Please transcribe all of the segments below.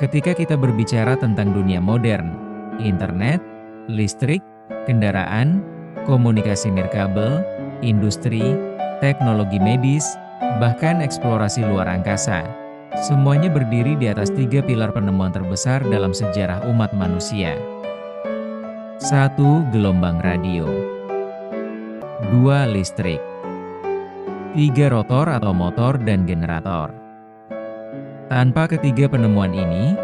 Ketika kita berbicara tentang dunia modern, internet, listrik, kendaraan, komunikasi nirkabel, industri, teknologi medis, bahkan eksplorasi luar angkasa, semuanya berdiri di atas 3 pilar penemuan terbesar dalam sejarah umat manusia. 1. Gelombang radio. 2. Listrik. 3. Rotor atau motor dan generator. Tanpa ketiga penemuan ini,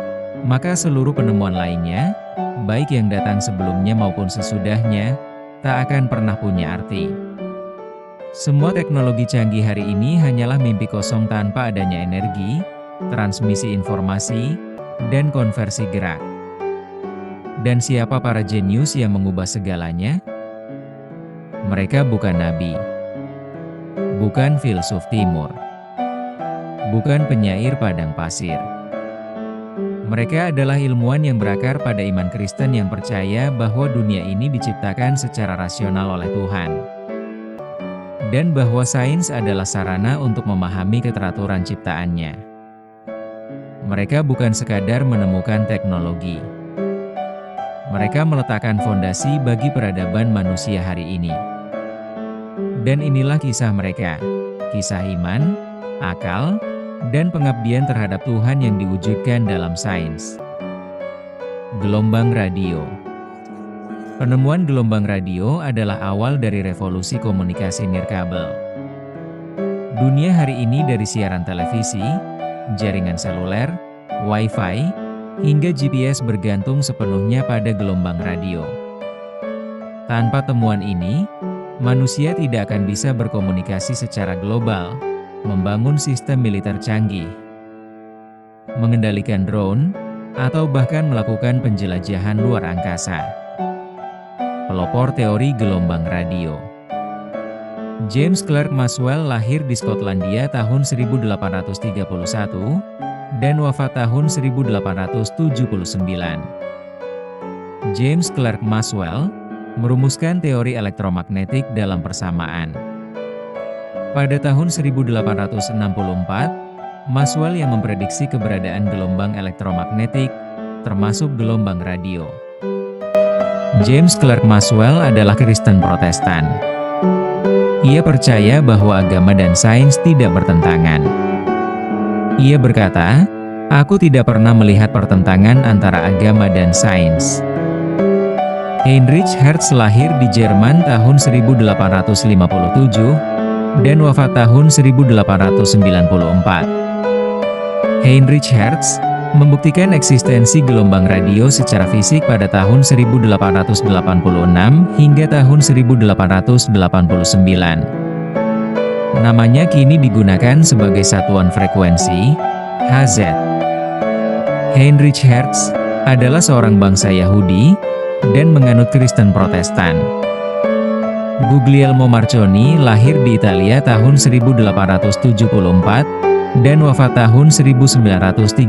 maka seluruh penemuan lainnya, baik yang datang sebelumnya maupun sesudahnya, tak akan pernah punya arti. Semua teknologi canggih hari ini hanyalah mimpi kosong tanpa adanya energi, transmisi informasi, dan konversi gerak. Dan siapa para jenius yang mengubah segalanya? Mereka bukan nabi, bukan filsuf timur, bukan penyair padang pasir. Mereka adalah ilmuwan yang berakar pada iman Kristen yang percaya bahwa dunia ini diciptakan secara rasional oleh Tuhan, dan bahwa sains adalah sarana untuk memahami keteraturan ciptaannya. Mereka bukan sekadar menemukan teknologi. Mereka meletakkan fondasi bagi peradaban manusia hari ini. Dan inilah kisah mereka, kisah iman, akal, dan pengabdian terhadap Tuhan yang diwujudkan dalam sains. Gelombang radio. Penemuan gelombang radio adalah awal dari revolusi komunikasi nirkabel. Dunia hari ini dari siaran televisi, jaringan seluler, Wi-Fi, hingga GPS bergantung sepenuhnya pada gelombang radio. Tanpa temuan ini, manusia tidak akan bisa berkomunikasi secara global, membangun sistem militer canggih, mengendalikan drone, atau bahkan melakukan penjelajahan luar angkasa. Pelopor teori gelombang radio. James Clerk Maxwell lahir di Skotlandia tahun 1831 dan wafat tahun 1879. James Clerk Maxwell merumuskan teori elektromagnetik dalam persamaan. Pada tahun 1864, Maxwell yang memprediksi keberadaan gelombang elektromagnetik, termasuk gelombang radio. James Clerk Maxwell adalah Kristen Protestan. Ia percaya bahwa agama dan sains tidak bertentangan. Ia berkata, "Aku tidak pernah melihat pertentangan antara agama dan sains." Heinrich Hertz lahir di Jerman tahun 1857 dan wafat tahun 1894. Heinrich Hertz membuktikan eksistensi gelombang radio secara fisik pada tahun 1886 hingga tahun 1889. Namanya kini digunakan sebagai satuan frekuensi, Hz. Heinrich Hertz adalah seorang bangsa Yahudi dan menganut Kristen Protestan. Guglielmo Marconi lahir di Italia tahun 1874 dan wafat tahun 1937.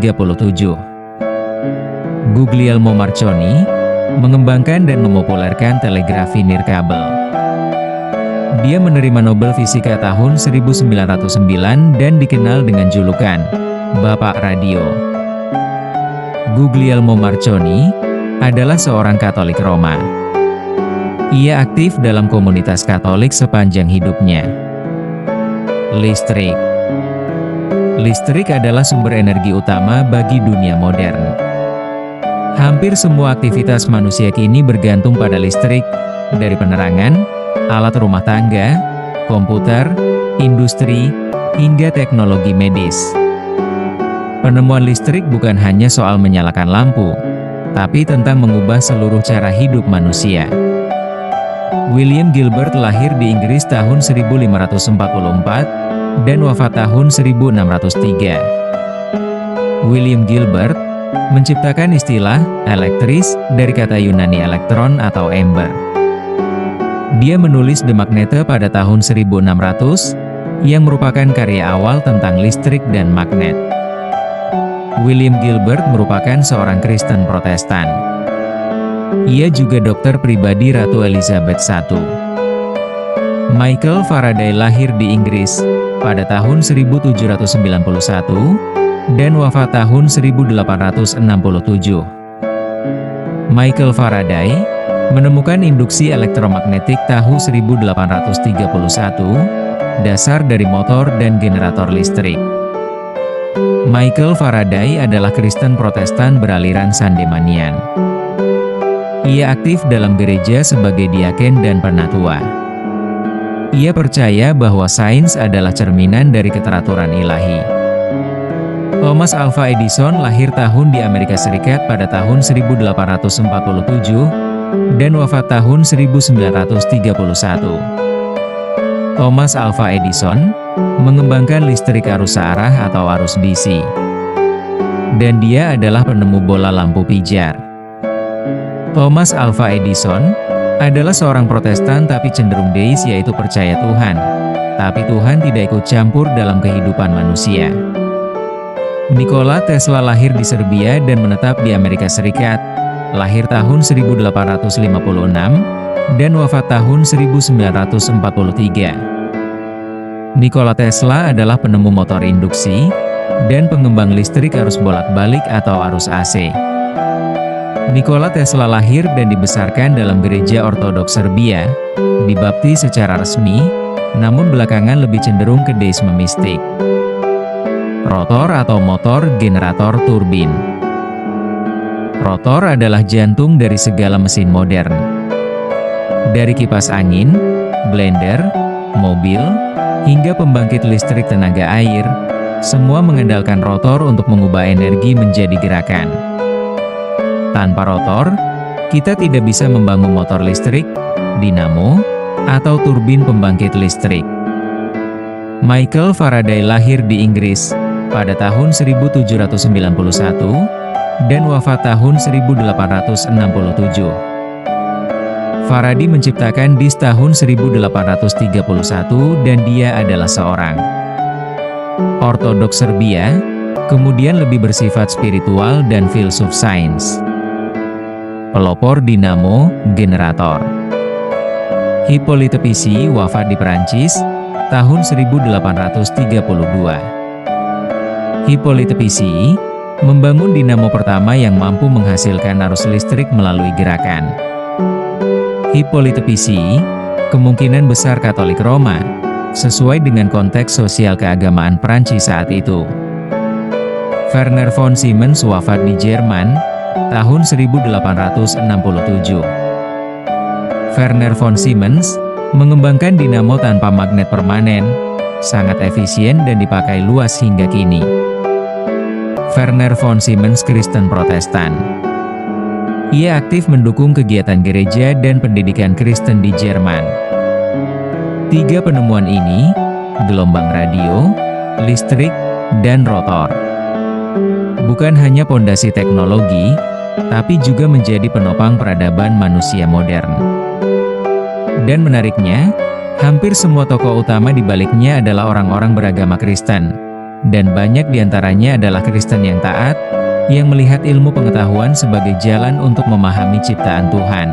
Guglielmo Marconi mengembangkan dan mempopulerkan telegrafi nirkabel. Dia menerima Nobel Fisika tahun 1909 dan dikenal dengan julukan Bapak Radio. Guglielmo Marconi adalah seorang Katolik Roma. Ia aktif dalam komunitas Katolik sepanjang hidupnya. Listrik. Listrik adalah sumber energi utama bagi dunia modern. Hampir semua aktivitas manusia kini bergantung pada listrik, dari penerangan, alat rumah tangga, komputer, industri, hingga teknologi medis. Penemuan listrik bukan hanya soal menyalakan lampu, tapi tentang mengubah seluruh cara hidup manusia. William Gilbert lahir di Inggris tahun 1544 dan wafat tahun 1603. William Gilbert menciptakan istilah elektris dari kata Yunani elektron atau ember. Dia menulis De Magnete pada tahun 1600, yang merupakan karya awal tentang listrik dan magnet. William Gilbert merupakan seorang Kristen Protestan. Ia juga dokter pribadi Ratu Elizabeth I. Michael Faraday lahir di Inggris pada tahun 1791 dan wafat tahun 1867. Michael Faraday menemukan induksi elektromagnetik tahun 1831, dasar dari motor dan generator listrik. Michael Faraday adalah Kristen Protestan beraliran Sandemanian. Ia aktif dalam gereja sebagai diaken dan penatua. Ia percaya bahwa sains adalah cerminan dari keteraturan ilahi. Thomas Alva Edison lahir tahun di Amerika Serikat pada tahun 1847 dan wafat tahun 1931. Thomas Alva Edison mengembangkan listrik arus searah atau arus DC. Dan dia adalah penemu bola lampu pijar. Thomas Alva Edison adalah seorang Protestan tapi cenderung deis, yaitu percaya Tuhan. Tapi Tuhan tidak ikut campur dalam kehidupan manusia. Nikola Tesla lahir di Serbia dan menetap di Amerika Serikat. Lahir tahun 1856 dan wafat tahun 1943. Nikola Tesla adalah penemu motor induksi dan pengembang listrik arus bolak-balik atau arus AC. Nikola Tesla lahir dan dibesarkan dalam gereja Ortodoks Serbia, dibaptis secara resmi, namun belakangan lebih cenderung ke deisme mistik. Rotor atau motor generator turbin. Rotor adalah jantung dari segala mesin modern. Dari kipas angin, blender, mobil, hingga pembangkit listrik tenaga air, semua mengandalkan rotor untuk mengubah energi menjadi gerakan. Tanpa rotor, kita tidak bisa membangun motor listrik, dinamo, atau turbin pembangkit listrik. Michael Faraday lahir di Inggris pada tahun 1791 dan wafat tahun 1867. Faraday menciptakan dis tahun 1831 dan dia adalah seorang Ortodoks Serbia, kemudian lebih bersifat spiritual dan filsuf sains. Pelopor dinamo generator. Hippolyte Pisi wafat di Perancis tahun 1832. Hippolyte Pisi membangun dinamo pertama yang mampu menghasilkan arus listrik melalui gerakan. Hippolyte Pisi kemungkinan besar Katolik Roma, sesuai dengan konteks sosial keagamaan Prancis saat itu. Werner von Siemens wafat di Jerman tahun 1867. Werner von Siemens mengembangkan dinamo tanpa magnet permanen, sangat efisien dan dipakai luas hingga kini. Werner von Siemens Kristen Protestan. Ia aktif mendukung kegiatan gereja dan pendidikan Kristen di Jerman. Tiga penemuan ini, gelombang radio, listrik, dan rotor, bukan hanya pondasi teknologi, tapi juga menjadi penopang peradaban manusia modern. Dan menariknya, hampir semua tokoh utama di baliknya adalah orang-orang beragama Kristen. Dan banyak diantaranya adalah Kristen yang taat, yang melihat ilmu pengetahuan sebagai jalan untuk memahami ciptaan Tuhan.